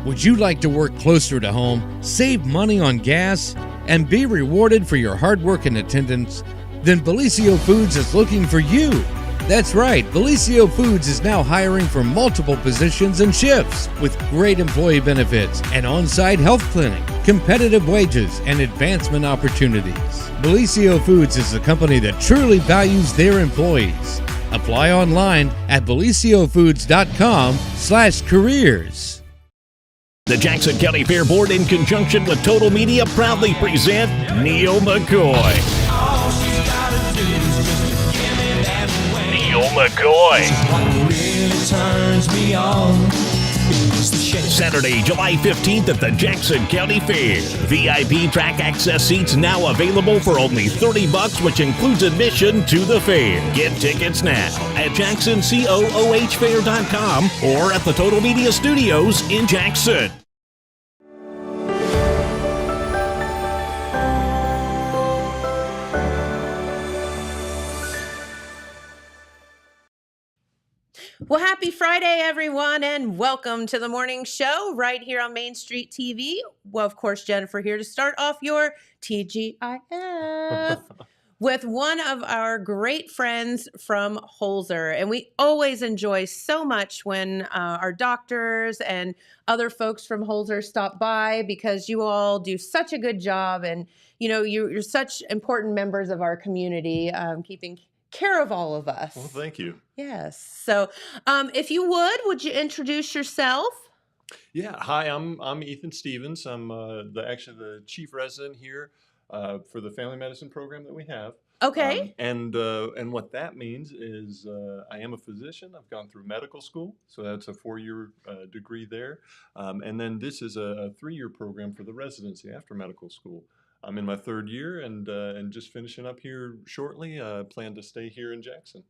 Would you like to work closer to home, save money on gas, and be rewarded for your hard work and attendance? Then Bellisio Foods is looking for you. That's right, Bellisio Foods is now hiring for multiple positions and shifts with great employee benefits, an on-site health clinic, competitive wages, and advancement opportunities. Bellisio Foods is a company that truly values their employees. Apply online at BellisioFoods.com/careers. The Jackson County Fair Board, in conjunction with Total Media, proudly present Neil McCoy. Neil McCoy. Saturday, July 15th at the Jackson County Fair. VIP track access seats now available for only $30, which includes admission to the fair. Get tickets now at JacksonCooHFair.com or at the Total Media Studios in Jackson. Well, happy Friday, everyone, and welcome to the morning show right here on Main Street TV. Well, of course, Jennifer here to start off your TGIF with one of our great friends from Holzer. And we always enjoy so much when our doctors and other folks from Holzer stop by, because you all do such a good job. And, you know, you're such important members of our community, keeping care of all of us. Well, thank you. Yes. So if you would you introduce yourself? Yeah. Hi, I'm Ethan Stevens. I'm actually the chief resident here for the family medicine program that we have. Okay. And what that means is I am a physician. I've gone through medical school, so that's a 4-year degree there. And then this is a 3-year program for the residency after medical school. I'm in my 3rd year and just finishing up here shortly. Plan to stay here in Jackson.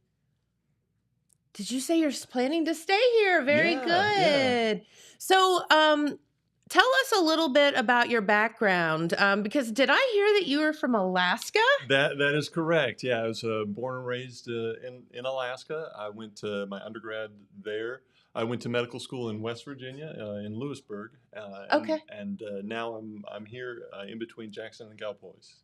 Did you say you're planning to stay here? Very good. Yeah. So tell us a little bit about your background, because did I hear that you were from Alaska? That is correct. Yeah, I was born and raised in Alaska. I went to my undergrad there. I went to medical school in West Virginia, in Lewisburg. Okay. And now I'm here in between Jackson and Galpois.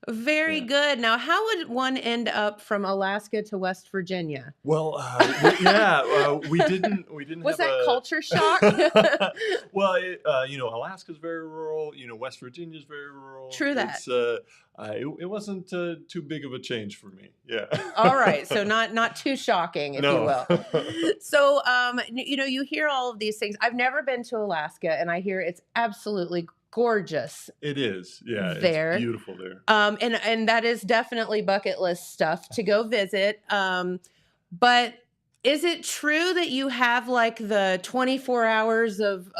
Very good. Now, how would one end up from Alaska to West Virginia? Well, we didn't. Was have that culture shock? Well, Alaska's very rural. West Virginia's very rural. True that. It wasn't too big of a change for me. Yeah. All right. So not too shocking, if you will. So, you hear all of these things. I've never been to Alaska, and I hear it's absolutely gorgeous. It is. Yeah. There. It's beautiful there. And that is definitely bucket list stuff to go visit. But is it true that you have like the 24 hours of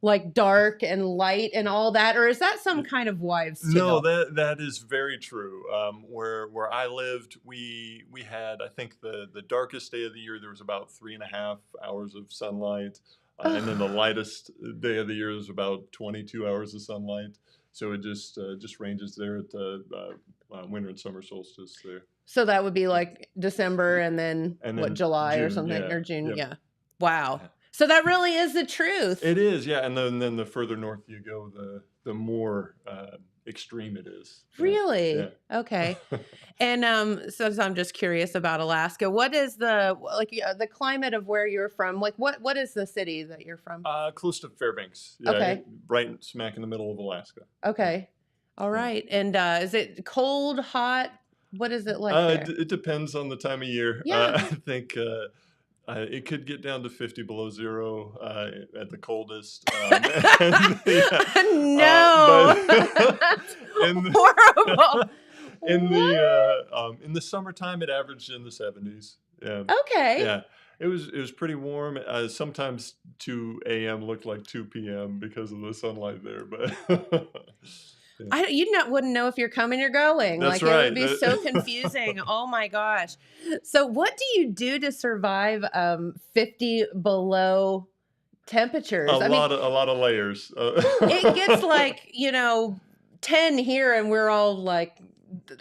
like dark and light and all that, or is that some kind of wives' tale? No, that is very true. Where I lived, we had, I think the darkest day of the year, there was about 3.5 hours of sunlight. And then the lightest day of the year is about 22 hours of sunlight. So it just ranges there at winter and summer solstice there. So that would be like December and then July June, or something, or June. Yep. Yeah. Wow. So that really is the truth. It is, yeah. And then the further north you go, the more extreme it is. Really? Yeah. Okay. And so I'm just curious about Alaska. What is the climate of where you're from? Like what is the city that you're from? Close to Fairbanks. Yeah, okay. Right smack in the middle of Alaska. Okay. All right. And is it cold, hot? What is it like there? It depends on the time of year. Yeah. I think it could get down to 50 below zero at the coldest. No, that's horrible. In the summertime, it averaged in the 70s. Yeah. Okay. Yeah. It was pretty warm. Sometimes 2 a.m. looked like 2 p.m. because of the sunlight there, but. Yeah. You wouldn't know if you're coming or going. That's like right. It would be so confusing. Oh my gosh. So what do you do to survive 50 below temperatures? A lot of layers. It gets like, 10 here and we're all like,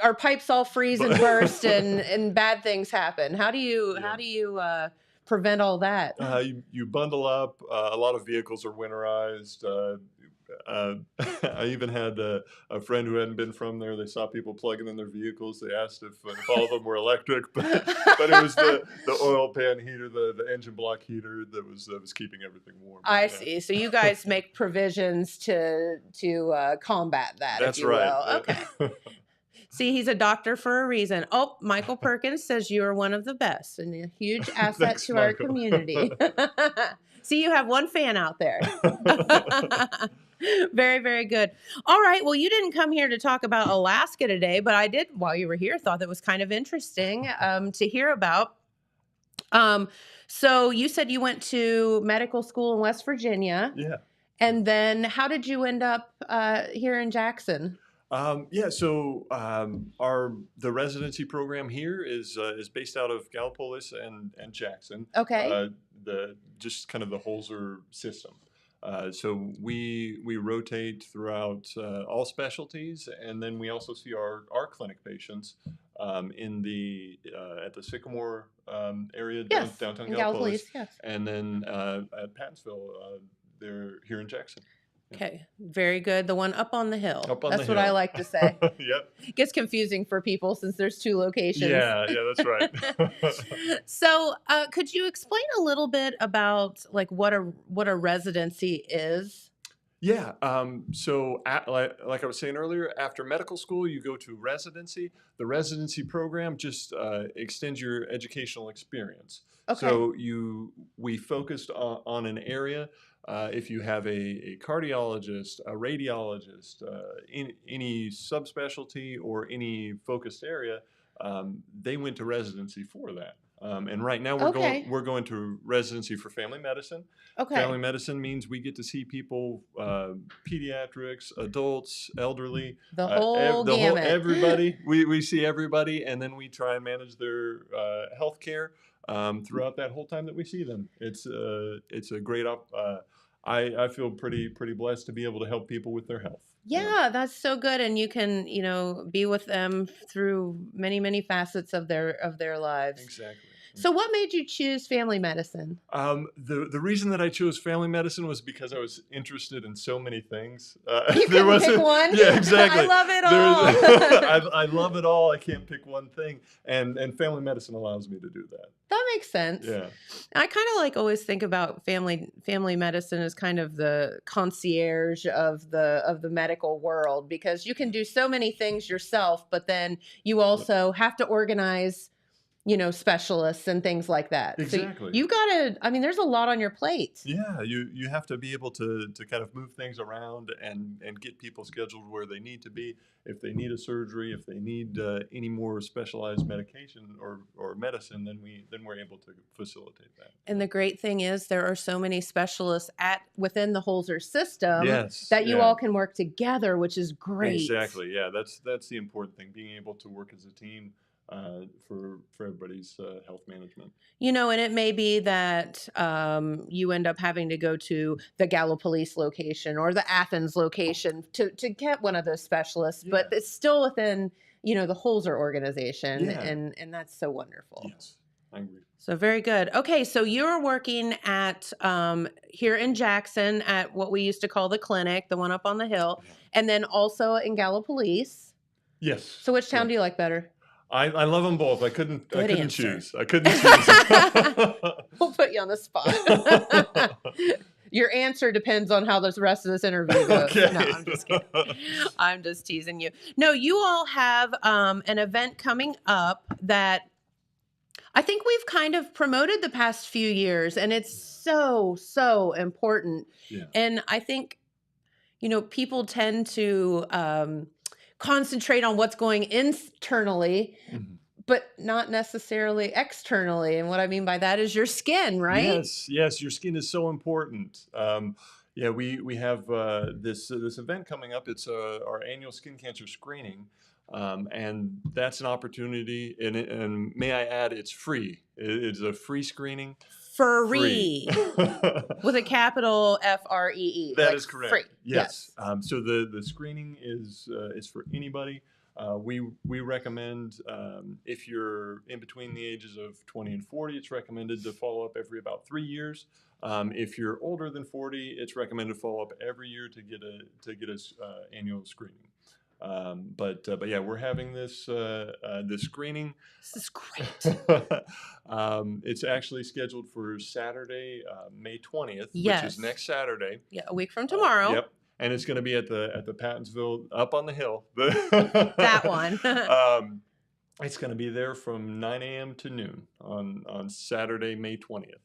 our pipes all freeze and burst and bad things happen. How do you prevent all that? You bundle up. A lot of vehicles are winterized. I even had a friend who hadn't been from there. They saw people plugging in their vehicles. They asked if all of them were electric, but it was the oil pan heater, the engine block heater that was keeping everything warm. I see. So you guys make provisions to combat that. That's if you right. will. Okay. See, he's a doctor for a reason. Oh, Michael Perkins says you are one of the best and a huge asset Thanks, to our Michael. community. See, you have one fan out there. Very, very good. All right. Well, you didn't come here to talk about Alaska today, but I did, while you were here, thought that was kind of interesting to hear about. So you said you went to medical school in West Virginia. Yeah. And then how did you end up here in Jackson? So the residency program here is based out of Gallipolis and Jackson. Okay. Just kind of the Holzer system. So we rotate throughout all specialties, and then we also see our clinic patients at the Sycamore area downtown Gallipolis, yes. and then at Pattinsville. They're here in Jackson. Okay, very good. The one up on the hill. That's what I like to say. Yep. It gets confusing for people since there's two locations. Yeah, that's right. So, could you explain a little bit about like what a residency is? Yeah. Like I was saying earlier, after medical school, you go to residency. The residency program just extends your educational experience. Okay. So we focused on an area. If you have a cardiologist, a radiologist, any subspecialty or any focused area, they went to residency for that. And right now we're going to residency for family medicine. Okay. Family medicine means we get to see people, pediatrics, adults, elderly, The whole gamut. Everybody. We see everybody, and then we try and manage their health care throughout that whole time that we see them. It's a great I feel pretty blessed to be able to help people with their health. Yeah, that's so good, and you can be with them through many, many facets of their lives. Exactly. So, what made you choose family medicine? The reason that I chose family medicine was because I was interested in so many things. You couldn't pick one? Yeah, exactly. I love it all. I love it all. I can't pick one thing, and family medicine allows me to do that. That makes sense. Yeah. I kind of always think about family medicine as kind of the concierge of the medical world, because you can do so many things yourself, but then you also have to organize specialists and things like that. Exactly. So you gotta, there's a lot on your plate. Yeah, you have to be able to kind of move things around and get people scheduled where they need to be. If they need a surgery, if they need any more specialized medication or medicine, then we're able to facilitate that. And the great thing is there are so many specialists within the Holzer system that you yeah. all can work together, which is great. Exactly. Yeah, that's the important thing, being able to work as a team. For everybody's health management. And it may be that you end up having to go to the Gallipolis location or the Athens location to get one of those specialists, but it's still within, the Holzer organization, and that's so wonderful. Yes, I agree. So very good. Okay, so you're working at here in Jackson at what we used to call the clinic, the one up on the hill, and then also in Gallipolis. Yes. So which town do you like better? I love them both. I couldn't choose. I couldn't choose. We'll put you on the spot. Your answer depends on how the rest of this interview goes. Okay. No, I'm just kidding. I'm just teasing you. No, you all have an event coming up that I think we've kind of promoted the past few years, and it's so important. Yeah. And I think, people tend to concentrate on what's going internally, but not necessarily externally. And what I mean by that is your skin, right? Yes, your skin is so important. We have this event coming up. It's our annual skin cancer screening, and that's an opportunity. And may I add, it's free. It's a free screening. Free. With a capital FREE. That is correct. Free. Yes. So the screening is for anybody. We recommend if you're in between the ages of 20 and 40, it's recommended to follow up every about 3 years. If you're older than 40, it's recommended to follow up every year to get a annual screening. But yeah, we're having this screening. This is great. It's actually scheduled for Saturday, May 20th, which Yes. is next Saturday. Yeah, a week from tomorrow. Yep. And it's going to be at the Pattinsville, up on the hill. That one. It's going to be there from 9 a.m. to noon on Saturday, May 20th.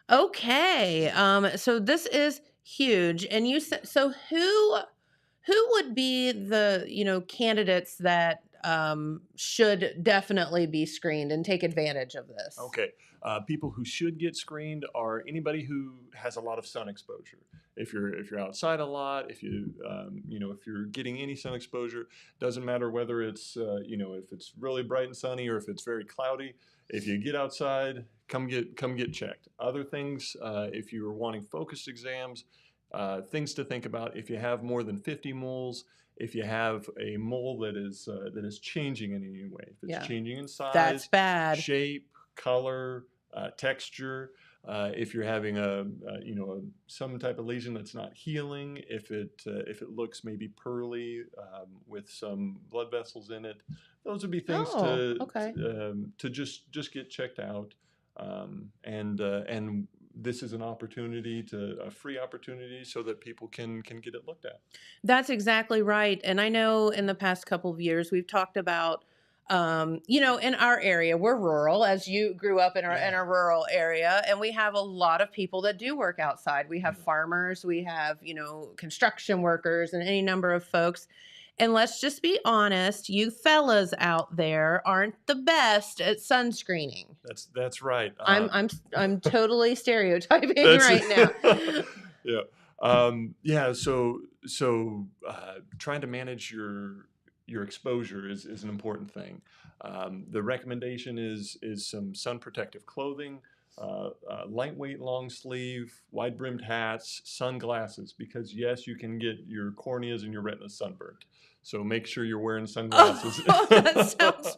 Okay. So this is huge. And you said, so who would be the, candidates that should definitely be screened and take advantage of this? Okay. People who should get screened are anybody who has a lot of sun exposure. If you're outside a lot, if you're getting any sun exposure, doesn't matter whether it's if it's really bright and sunny or if it's very cloudy. If you get outside, come get checked. Other things, if you're wanting focused exams, things to think about: if you have more than 50 moles, if you have a mole that is changing in any way, if it's changing in size, that's bad. Shape, color, texture. If you're having some type of lesion that's not healing, if it looks maybe pearly with some blood vessels in it, those would be things to just get checked out. And this is a free opportunity so that people can get it looked at. That's exactly right. And I know in the past couple of years we've talked about in our area, we're rural, as you grew up in a rural area, and we have a lot of people that do work outside. We have farmers, we have, construction workers, and any number of folks. And let's just be honest, you fellas out there aren't the best at sunscreening. That's right. I'm totally stereotyping right now. Yeah. So trying to manage your exposure is an important thing. The recommendation is some sun protective clothing, lightweight long sleeve, wide brimmed hats, sunglasses, because yes, you can get your corneas and your retinas sunburned. So make sure you're wearing sunglasses. Oh, that sounds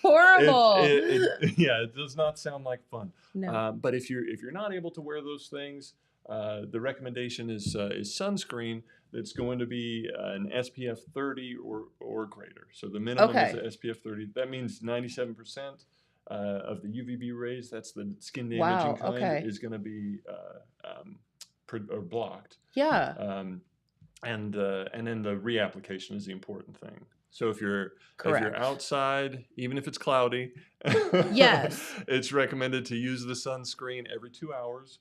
horrible. It does not sound like fun. No. But if you're not able to wear those things, the recommendation is sunscreen that's going to be an SPF 30 or greater. So the minimum is an SPF 30. That means 97% of the UVB rays, that's the skin damaging kind, is going to be blocked. Yeah. And then the reapplication is the important thing. So if you're outside, even if it's cloudy, yes, it's recommended to use the sunscreen every 2 hours.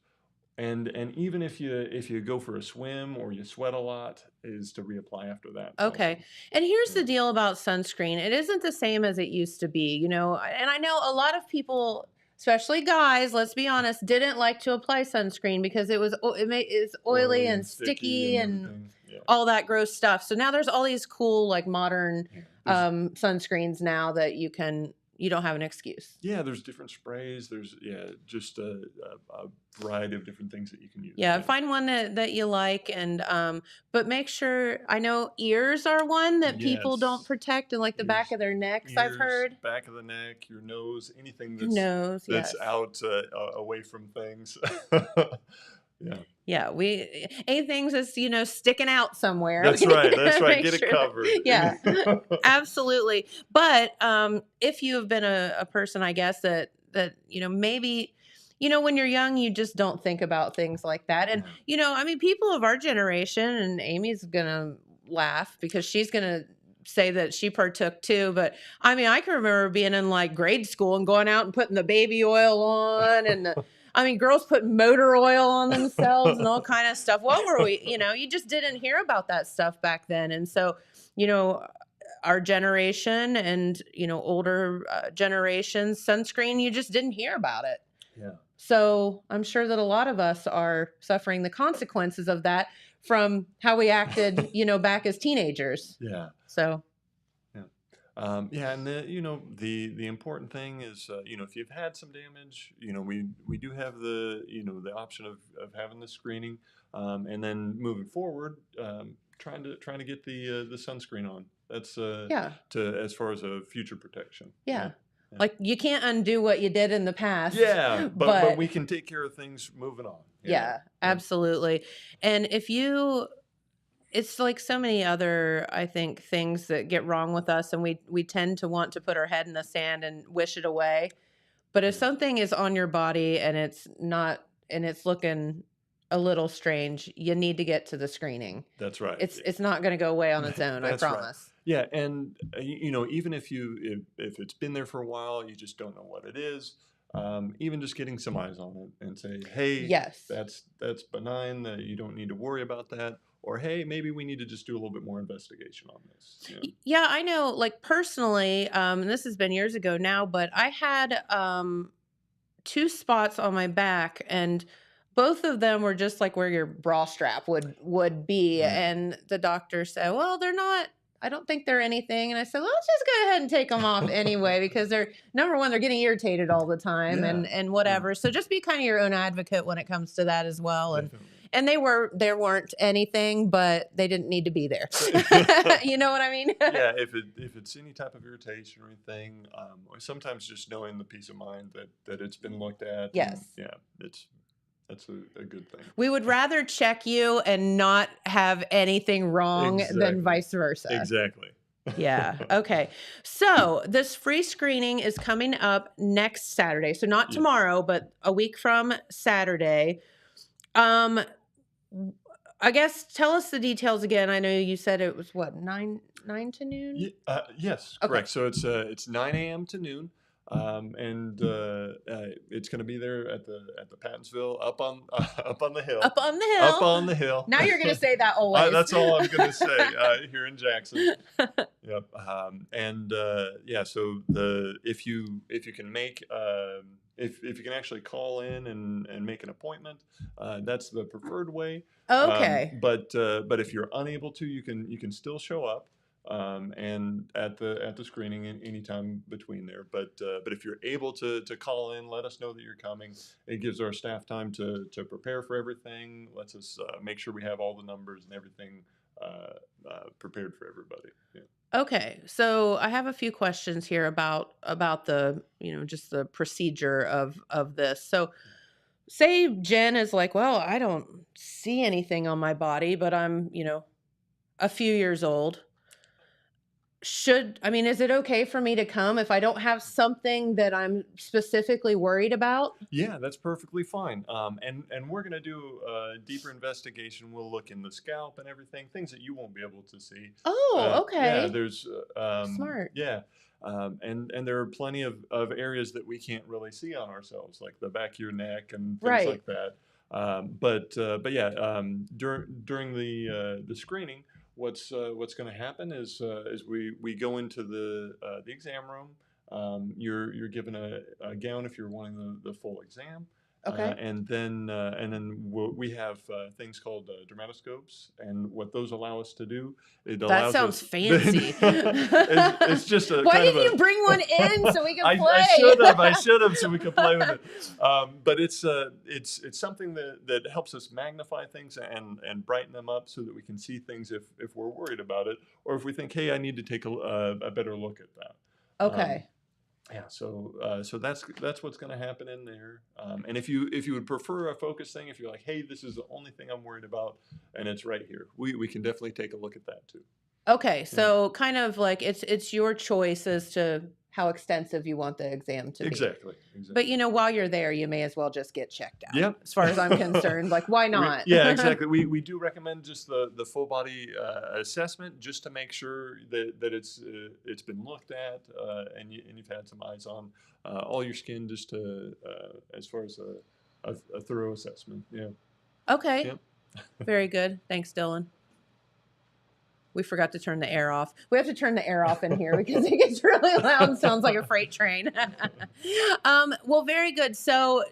And even if you go for a swim or you sweat a lot, is to reapply after that. Okay. Also. And here's the deal about sunscreen. It isn't the same as it used to be, and I know a lot of people, especially guys, let's be honest, didn't like to apply sunscreen because it's oily and sticky and all that gross stuff. So now there's all these cool, like, modern sunscreens now that you don't have an excuse. Yeah, there's different sprays. There's just a variety of different things that you can use. Yeah, find one that you like, and but make sure. I know ears are one that people don't protect, and like the back of their necks. I've heard back of the neck, your nose, anything that's out away from things. Yeah, anything that's sticking out somewhere. That's right. Get it covered. Yeah, absolutely. But if you have been a person, I guess that maybe when you're young, you just don't think about things like that. And people of our generation, and Amy's gonna laugh because she's gonna say that she partook too, but I can remember being in like grade school and going out and putting the baby oil on and girls put motor oil on themselves and all kind of stuff. What were we, you just didn't hear about that stuff back then. And so, our generation and, older generations, sunscreen, you just didn't hear about it. Yeah. So I'm sure that a lot of us are suffering the consequences of that from how we acted, back as teenagers. Yeah. So. And the important thing is if you've had some damage, we do have the option of having the screening, and then moving forward, trying to get the sunscreen on. That's Yeah. to as far as a future protection. Yeah. Yeah. Like you can't undo what you did in the past. Yeah, but but we can take care of things moving on. yeah, absolutely. And it's like so many other, I think, things that get wrong with us, and we tend to want to put our head in the sand and wish it away. But if something is on your body and it's not, and it's looking a little strange, you need to get to the screening. That's right. It's not going to go away on its own. I That's right. promise. Yeah, and even if it's been there for a while, you just don't know what it is. Even just getting some eyes on it and say, hey, Yes. that's benign. You don't need to worry about that. Or hey, maybe we need to just do a little bit more investigation on this. Yeah, I know. Like personally, and this has been years ago now, but I had 2 spots on my back, and both of them were just like where your bra strap would be. And the doctor said, well, they're not, I don't think they're anything. And I said, well, let's just go ahead and take them off anyway, because they're, number one, they're getting irritated all the time and whatever. So just be kind of your own advocate when it comes to that as well. And there weren't anything, but they didn't need to be there. You know what I mean? Yeah, if it's any type of irritation or anything, or sometimes just knowing the peace of mind that it's been looked at. Yes. That's a good thing. We would rather check you and not have anything wrong than vice versa. Exactly. Yeah. Okay. So this free screening is coming up next Saturday. So not tomorrow, but a week from Saturday. I guess tell us the details again. I know you said it was what, 9 to noon? Yes, correct. So it's 9 a.m. to noon. And it's going to be there at the Pattinsville up on the hill. Up on the hill. Up on the hill. Now you're going to say that always. That's all I'm going to say here in Jackson. Yep. So if you can make if you can actually call in and make an appointment, that's the preferred way. Okay. But if you're unable to, you can still show up. And at the screening anytime between there. But if you're able to call in, let us know that you're coming. It gives our staff time to prepare for everything. Lets us make sure we have all the numbers and everything prepared for everybody. Yeah. Okay, so I have a few questions here about the just the procedure of this. So, say Jen is like, well, I don't see anything on my body, but I'm a few years old. Is it okay for me to come if I don't have something that I'm specifically worried about? Yeah, that's perfectly fine. And we're going to do a deeper investigation. We'll look in the scalp and everything, things that you won't be able to see. Oh, okay. Yeah, there's smart. Yeah. And there are plenty of areas that we can't really see on ourselves, like the back of your neck and things like that. But yeah, during the screening, what's going to happen is we go into the exam room. You're given a gown if you're wanting the full exam. Okay. And then we have things called dermatoscopes, and what those allow us to do, that sounds fancy. it's just a. Why didn't you bring one in so we could play? I should have, so we could play with it. But it's something that helps us magnify things and brighten them up so that we can see things if we're worried about it, or if we think, hey, I need to take a better look at that. Okay. Yeah, so that's what's going to happen in there. And if you would prefer a focus thing, if you're like, hey, this is the only thing I'm worried about, and it's right here, we can definitely take a look at that too. Okay, so kind of like it's your choice as to how extensive you want the exam to be. Exactly. But while you're there, you may as well just get checked out. Yep. As far as I'm concerned, like why not? Yeah, exactly. We do recommend just the full body assessment, just to make sure that it's been looked at and you've had some eyes on all your skin, just to as far as a thorough assessment. Yeah. Okay. Yep. Very good. Thanks, Dylan. We forgot to turn the air off. We have to turn the air off in here because it gets really loud and sounds like a freight train. Well, very good. So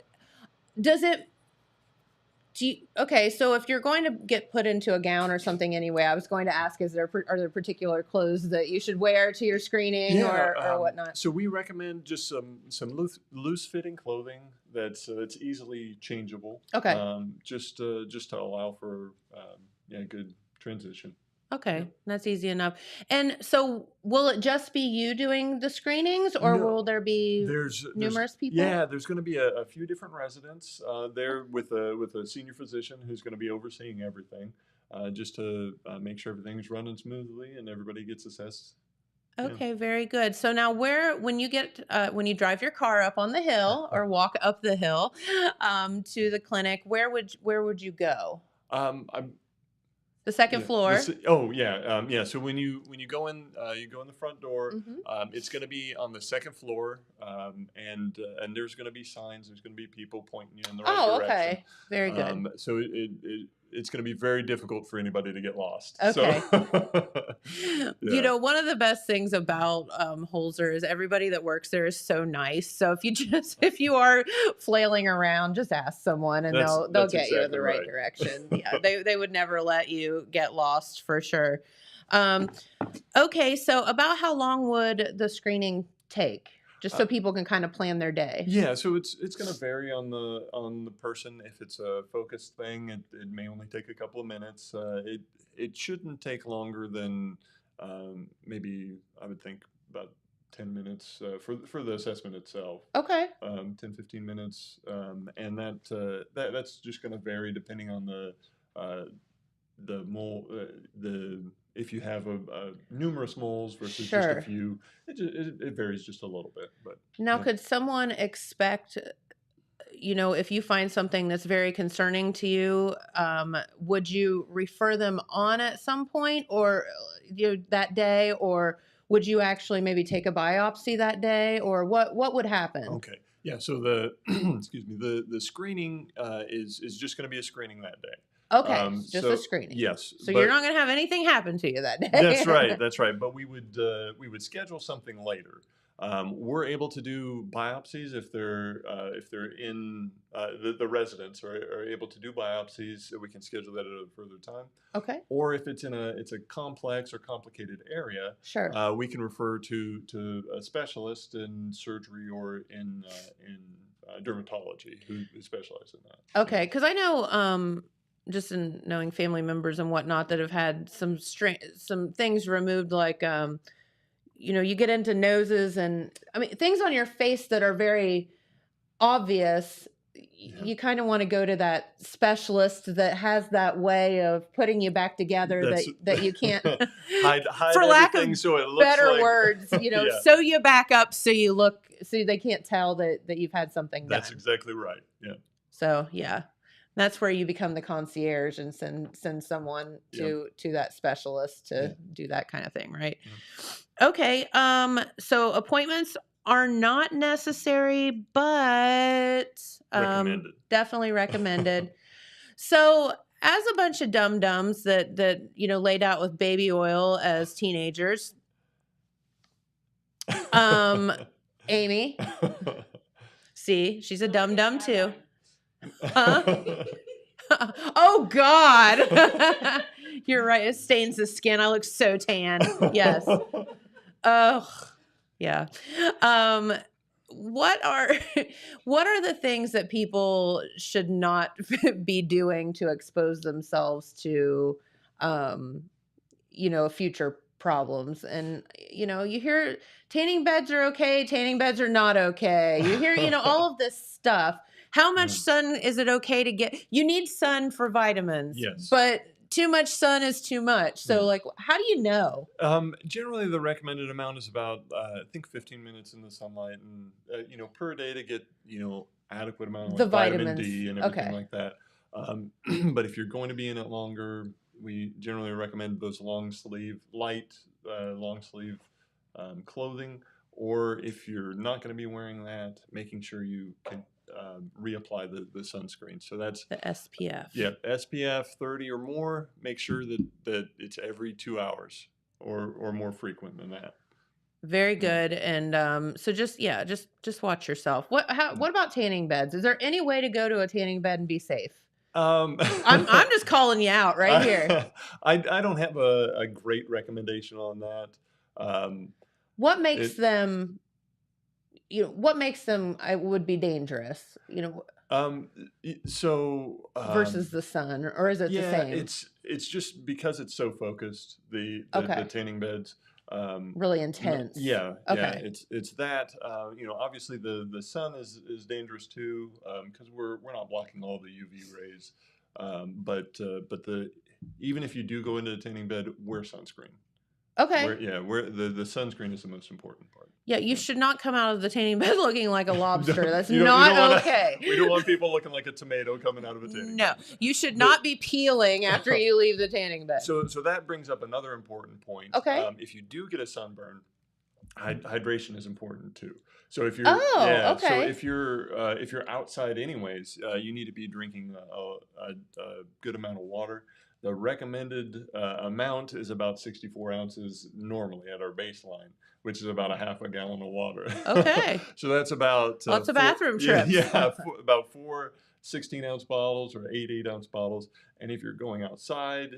okay, so if you're going to get put into a gown or something anyway, I was going to ask, are there particular clothes that you should wear to your screening or whatnot? So we recommend just some loose fitting clothing that's easily changeable. Okay. Just to allow for good transition. Okay, Yep. that's easy enough. And so will it just be you doing the screenings or will No, there be there's numerous people? yeah, there's going to be a few different residents there with a senior physician who's going to be overseeing everything, just to make sure everything's running smoothly and everybody gets assessed. Yeah. Okay, very good. So now when you drive your car up on the hill or walk up the hill to the clinic, where would you go? I'm The second Yeah. floor? Oh yeah. Yeah. So when you go in the front door. Mhm. It's going to be on the second floor, and there's going to be signs. There's going to be people pointing you in the right Oh, direction. okay. Very good. So it's going to be very difficult for anybody to get lost. So Okay. You yeah, know, one of the best things about Holzer is everybody that works there is so nice. So if you just if you are flailing around, just ask someone and they'll that's get you in exactly the right right. direction. Yeah, they would never let you get lost for sure. Um, okay, so about how long would the screening take? Just so Uh, people can kind of plan their day. Yeah, so it's going to vary on the person. If it's a focused thing, it may only take a couple of minutes. It shouldn't take longer than maybe I would think about 10 minutes for the assessment itself. Okay. 10 15 minutes, and that's just going to vary depending on uh, the mole the if you have a numerous moles versus just a Sure. few. It varies just a little bit, but Now, yeah. could someone expect, if you find something that's very concerning to you, would you refer them on at some point or that day, or would you actually maybe take a biopsy that day, or what would happen? Okay. Yeah. So the excuse me, the screening is just going to be a screening that day. Okay, just a So screening. yes, So you're but not going to have anything happen to you that that's right. day. That's right. But we would schedule something later. We're able to do biopsies if they're in the residents are able to do biopsies. So we can schedule that at a further time. Okay, Or if it's a complex or complicated area, sure. we can refer to a specialist in surgery or in dermatology who specialize in that. Yeah. Okay, because I know, just in knowing family members and whatnot that have had some things removed, like, you get into noses and I mean things on your face that are very obvious. Yeah. You kind of want to go to that specialist that has that way of putting you back together That's that you can't, hide for lack of everything so it looks better like words, yeah. sew you back up so they can't tell that you've had something That's done. exactly right. Yeah. So yeah, that's where you become the concierge and send someone Yep. to that specialist Yeah. to do that kind of thing, right? Yeah. Okay. So appointments are not necessary, but Recommended. definitely recommended. So as a bunch of dum-dums that laid out with baby oil as teenagers, Amy, see, she's a dum-dum too. Huh? Oh God. You're right. It stains the skin. I look so tan. Yes. Oh, yeah. What are what are the things that people should not be doing to expose themselves to future problems? And you hear tanning beds are okay, tanning beds are not okay. You hear, all of this stuff. How much Yeah. sun is it okay to get? You need sun for vitamins, Yes. but too much sun is too much. So, Yeah. like, how do you know? Generally, the recommended amount is about I think 15 minutes in the sunlight, and per day to get adequate amount of The like vitamin vitamins. D and everything Okay. like that. But if you're going to be in it longer, we generally recommend those light long sleeve clothing. Or if you're not going to be wearing that, making sure you can reapply the sunscreen. So that's The SPF. yeah, SPF 30 or more. Make sure that it's every 2 hours or more frequent than that. Very Yeah. good. And so just watch yourself. What about tanning beds? Is there any way to go to a tanning bed and be safe? I'm just calling you out right here. I don't have a great recommendation on that. What makes It them what makes them I would be dangerous? Um, so versus the sun, or is it the yeah, same? it's just because it's so focused, the Okay. tanning beds. Really intense. Yeah, Okay. it's that. Obviously the sun is dangerous too, because we're not blocking all the UV rays. But the even if you do go into the tanning bed, wear sunscreen. Okay. Where the sunscreen is the most important part. Yeah, you should not come out of the tanning bed looking like a lobster. That's You don't not wanna, okay. We don't want people looking like a tomato coming out of a tanning No, bed. you should But- not be peeling after you leave the tanning bed. So that brings up another important point. Okay. If you do get a sunburn, hydration is important too. So if you're Oh, so okay. if you're outside anyways, you need to be drinking a good amount of water. The recommended amount is about 64 ounces normally at our baseline, which is about a half a gallon of water. Okay. So that's about Lots of bathroom trips. About 4 16-ounce bottles or 8 ounce bottles. And if you're going outside,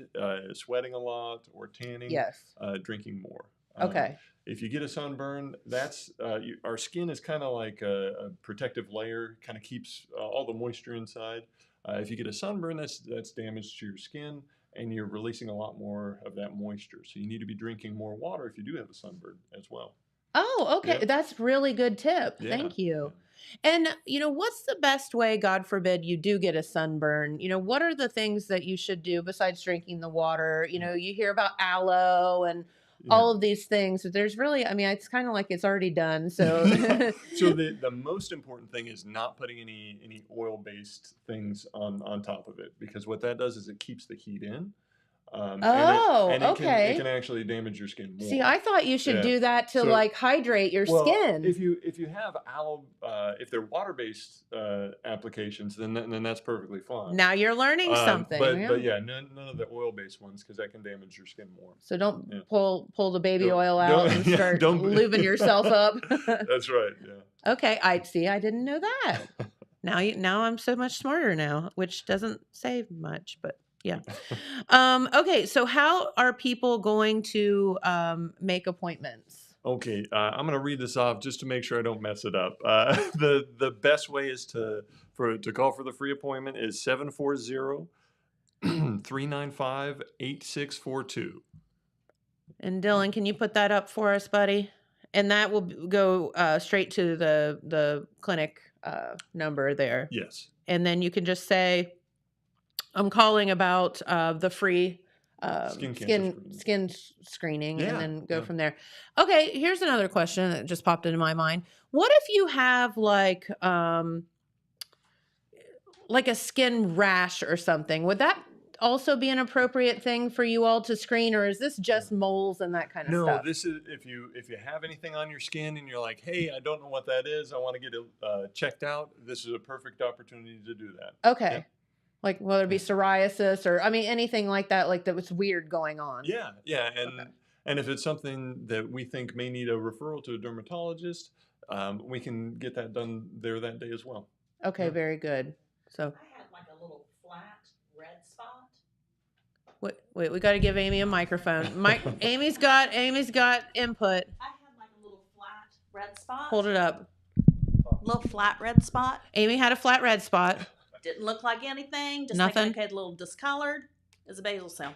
sweating a lot or tanning, Yes. drinking more. Okay. If you get a sunburn, that's our skin is kind of like a protective layer, kind of keeps all the moisture inside. If you get a sunburn, that's damage to your skin, and you're releasing a lot more of that moisture. So you need to be drinking more water if you do have a sunburn as well. Oh, okay. Yeah. That's really good tip. Yeah. Thank you. And, what's the best way, God forbid, you do get a sunburn? What are the things that you should do besides drinking the water? You hear about aloe and all of these things. There's really, it's kind of like it's already done. So, So the most important thing is not putting any oil-based things on top of it, because what that does is it keeps the heat in. Okay. It can actually damage your skin more. See, I thought you should Yeah. do that to So- hydrate your Well, skin. if you have aloe, if they're water-based applications, then that's perfectly fine. Now you're learning something. But none of the oil-based ones, because that can damage your skin more. So don't Yeah. pull the baby Don't- oil out don't- and yeah, start don't- lubing yourself up. That's right. Yeah. Okay, I didn't know that. Now I'm so much smarter now, which doesn't say much, but yeah. Okay, so how are people going to make appointments? Okay, I'm going to read this off just to make sure I don't mess it up. The best way is to call for the free appointment is 740-395-8642. And Dylan, can you put that up for us, buddy? And that will go straight to the clinic number there. Yes. And then you can just say, I'm calling about the free skin screening, and Yeah, then go yeah. from there. Okay, here's another question that just popped into my mind. What if you have like a skin rash or something? Would that also be an appropriate thing for you all to screen, or is this just moles and that kind of No, stuff? this is if you have anything on your skin and you're like, hey, I don't know what that is, I want to get it checked out. This is a perfect opportunity to do that. Okay. Yeah. Like whether it be psoriasis or anything like that was weird going on. Yeah, and if it's something that we think may need a referral to a dermatologist, we can get that done there that day as well. Okay, Yeah. very good. So I had like a little flat red spot. wait, we got to give Amy a microphone. Amy's got input. I had like a little flat red spot. Hold it up. Little flat red spot. Amy had a flat red spot. Didn't look like anything. Just Nothing? like a little discolored. It's a basal cell.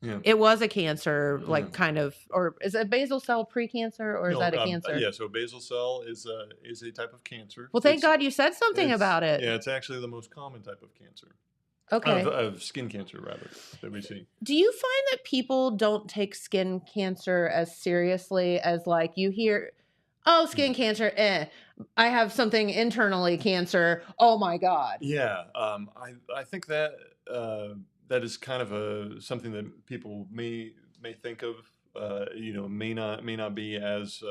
Yeah. It was a cancer, Yeah. kind of, or is it basal cell precancer, or is No, that a cancer? Yeah, so basal cell is a type of cancer. Well, thank It's- God you said something it's- about it. Yeah, it's actually the most common type of cancer. Okay. Of skin cancer, rather, that we see. Do you find that people don't take skin cancer as seriously as you hear, oh, skin cancer, I have something internally cancer. Oh my God. Yeah, I think that that is kind of something that people may think of. May not be as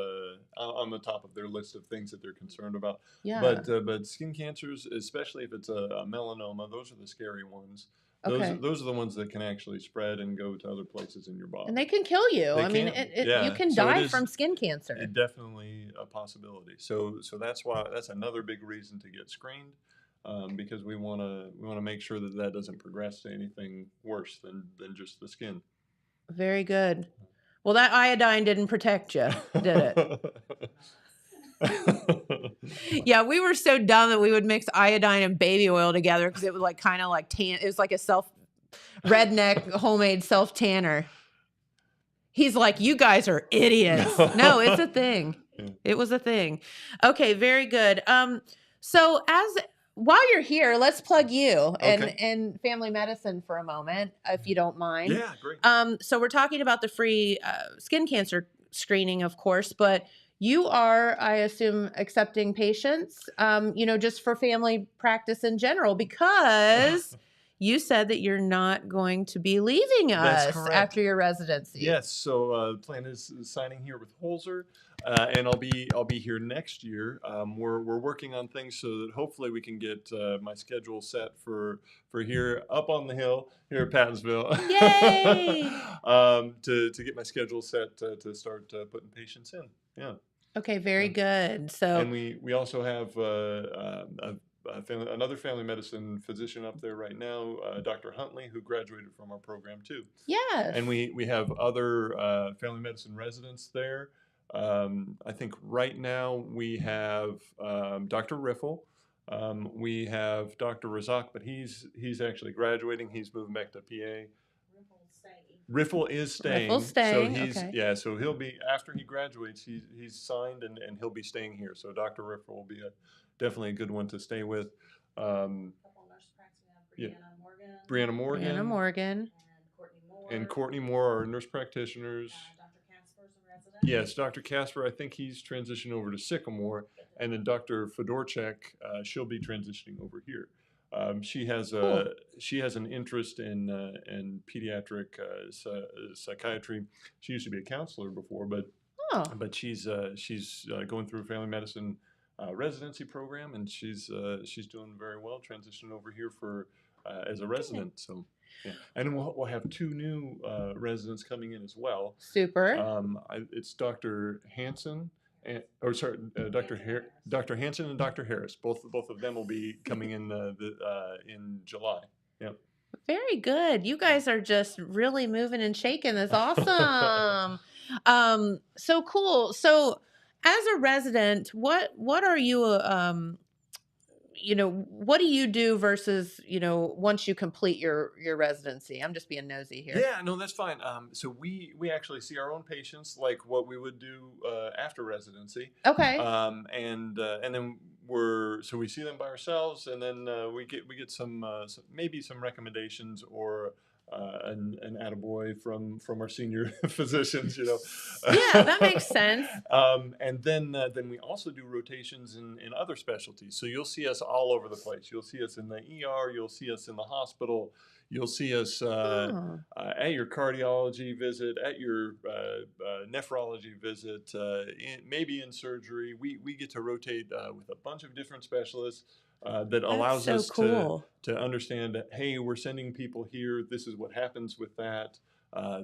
on the top of their list of things that they're concerned about. Yeah. But skin cancers, especially if it's a melanoma, those are the scary ones. Okay. Those are the ones that can actually spread and go to other places in your body. And they can kill you. They I mean, can, you yeah. can So it die is- from skin cancer. It's definitely a possibility. So that's another big reason to get screened, because we want to make sure that doesn't progress to anything worse than just the skin. Very good. Well, that iodine didn't protect you, did it? Yeah, we were so dumb that we would mix iodine and baby oil together because it was like kind of like tan. It was like a redneck homemade self tanner. He's like, you guys are idiots. No, it's a thing. Yeah. It was a thing. Okay, very good. So while you're here, let's plug you and family medicine for a moment, if you don't mind. Yeah, great. So we're talking about the free skin cancer screening, of course, but you are, I assume, accepting patients, just for family practice in general, because you said that you're not going to be leaving us after your residency. Yes. So the plan is signing here with Holzer, and I'll be here next year. We're working on things so that hopefully we can get my schedule set for here up on the hill here at Pattinsville. Yay! To get my schedule set to start putting patients in. Yeah. Okay. Very good. So and we also have another family medicine physician up there right now, Dr. Huntley, who graduated from our program too. Yes. And we have other family medicine residents there. I think right now we have Dr. Riffle. We have Dr. Razak, but he's actually graduating. He's moving back to PA. Riffle is staying. Riffle's staying. So he's okay. So he'll be, after he graduates, he's signed and he'll be staying here. So Dr. Riffle will be definitely a good one to stay with. Couple nurse practitioners, Yeah. Brianna Brianna Brianna Morgan. Morgan, and Courtney Moore are nurse practitioners. Dr. Casper's a resident. Yes, Dr. Casper, I think he's transitioned over to Sycamore, and then Dr. Fedorchak, she'll be transitioning over here. She has an interest in pediatric psychiatry. She used to be a counselor before, but she's going through a family medicine residency program, and she's doing very well. Transitioning over here for as a resident. So, yeah. And we'll have two new residents coming in as well. Super. It's Dr. Hansen. Dr. Hansen and Dr. Harris. Both of them will be coming in in July. Yep. Very good. You guys are just really moving and shaking. That's awesome. So cool. So as a resident, what are you what do you do versus, once you complete your residency? I'm just being nosy here. Yeah, no, that's fine. So we actually see our own patients like what we would do after residency. Okay. And then we see them by ourselves, and then we get some maybe some recommendations or an attaboy from our senior physicians, Yeah, that makes sense. And then we also do rotations in other specialties. So you'll see us all over the place. You'll see us in the ER. You'll see us in the hospital. You'll see us at your cardiology visit, at your nephrology visit, maybe in surgery. We get to rotate with a bunch of different specialists. That allows us to understand that, hey, we're sending people here. This is what happens with that.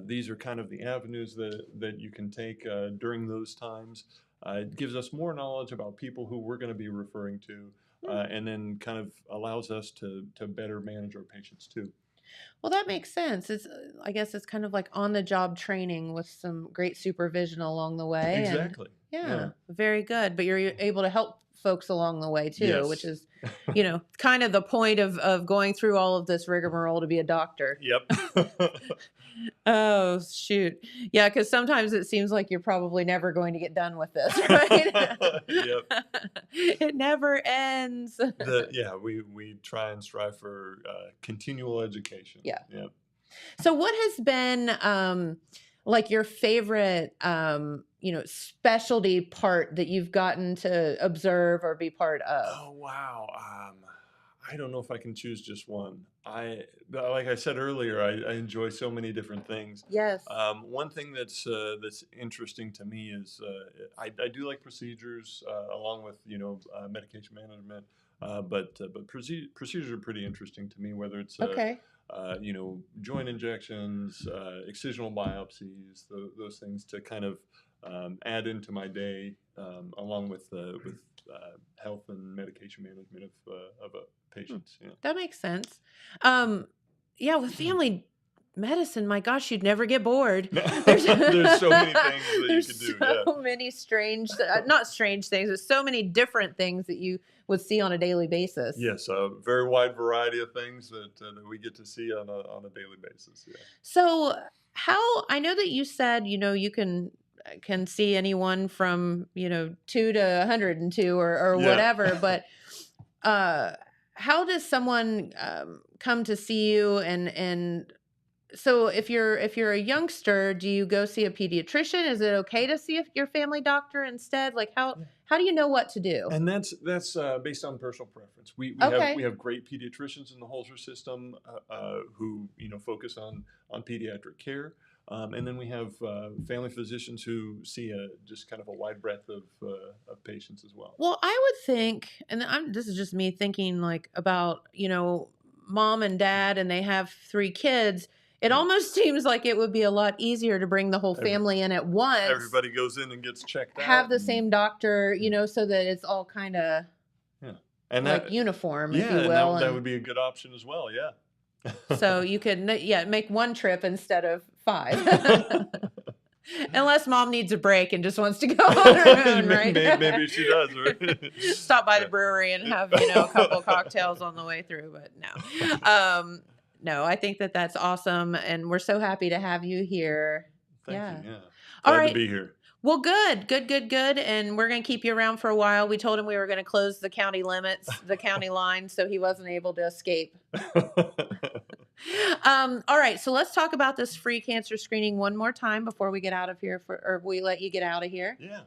These are kind of the avenues that you can take during those times. It gives us more knowledge about people who we're going to be referring to, and then kind of allows us to better manage our patients too. Well, that makes sense. I guess it's kind of like on-the-job training with some great supervision along the way. Exactly. Yeah, very good. But you're able to help folks along the way too, Yes. which is, kind of the point of going through all of this rigmarole to be a doctor. Yep. Oh, shoot. Yeah, because sometimes it seems like you're probably never going to get done with this, right? Yep. It never ends. We try and strive for continual education. Yeah. Yep. So what has been like your favorite specialty part that you've gotten to observe or be part of? Oh, wow. I don't know if I can choose just one. Like I said earlier, I enjoy so many different things. Yes. One thing that's interesting to me is I do like procedures along with medication management, but procedures are pretty interesting to me. Whether it's joint injections, excisional biopsies, those things to kind of add into my day, along with health and medication management of patients. Yeah. That makes sense. With family medicine, my gosh, you'd never get bored. There's so many things that you There's could do. so many strange, not strange things, but so many different things that you would see on a daily basis. Yes, a very wide variety of things that we get to see on a daily basis. Yeah. So how, I know that you said, you can see anyone from, 2 to 102 or Yeah. whatever, but how does someone come to see you? And so if you're a youngster, do you go see a pediatrician? Is it okay to see your family doctor instead? Like how do you know what to do? And that's based on personal preference. We Okay. have great pediatricians in the Holzer system who focus on pediatric care, and then we have family physicians who see just kind of a wide breadth of patients as well. Well, I would think, and this is just me thinking like about, mom and dad, and they have 3 kids. It almost seems like it would be a lot easier to bring the whole family in at once. Everybody goes in and gets checked out. Have the same doctor, so that it's all kind of and like uniform, if yeah, you will. that would be a good option as well. Yeah. So you could, make 1 trip instead of 5. Unless mom needs a break and just wants to go on her own, right? Maybe she does. Right? Stop by the brewery and have, a couple of cocktails on the way through, but no. No, I think that that's awesome, and we're so happy to have you here. Thank you. Yeah. All Glad right. to be here. Well, good. And we're going to keep you around for a while. We told him we were going to close the county limits, the county line, so he wasn't able to escape. All right, so let's talk about this free cancer screening one more time before we get out of here, or we let you get out of here. Yeah.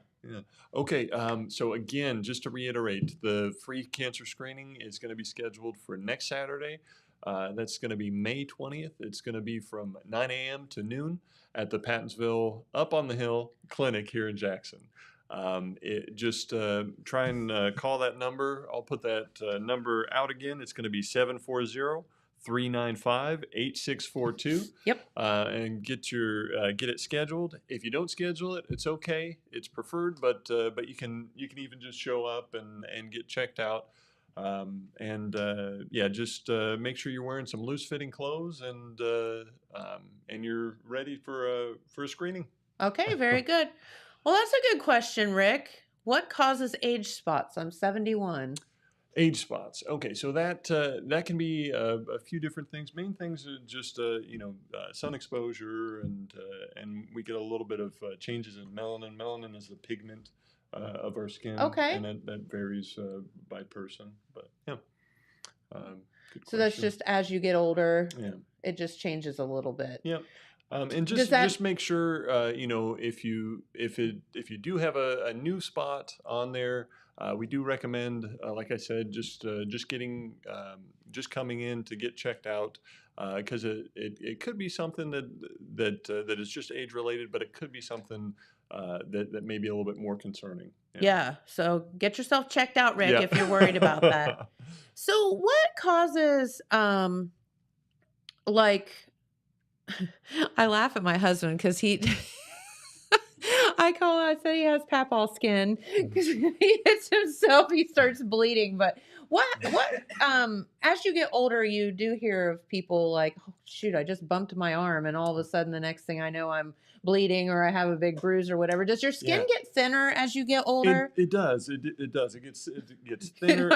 Okay. So again, just to reiterate, the free cancer screening is going to be scheduled for next Saturday. That's going to be May 20th. It's going to be from 9 a.m. to noon at the Pattonsville Up on the Hill Clinic here in Jackson. Just try and call that number. I'll put that number out again. It's going to be 740-395-8642. Yep. And get it scheduled. If you don't schedule it, it's okay. It's preferred, but you can even just show up and get checked out. Just make sure you're wearing some loose-fitting clothes and you're ready for a screening. Okay, very good. Well, that's a good question, Rick. What causes age spots? I'm 71. Age spots. Okay, so that can be a few different things. Main things are just sun exposure, and we get a little bit of changes in melanin. Melanin is the pigment of our skin. Okay. And that varies by person, but yeah. Good So that's question. just as you get older, Yeah. it just changes a little bit. Yeah. And just make sure if you do have a new spot on there, we do recommend, like I said, just coming in to get checked out, because it could be something that is just age related, but it could be something that may be a little bit more concerning. Yeah. So get yourself checked out, Rick, Yeah. if you're worried about that. So what causes I laugh at my husband because I said he has papal skin because he hits himself, he starts bleeding. But what as you get older, you do hear of people like, oh, shoot, I just bumped my arm, and all of a sudden the next thing I know I'm bleeding or I have a big bruise or whatever. Does your skin get thinner as you get older? It does. It does. It gets thinner.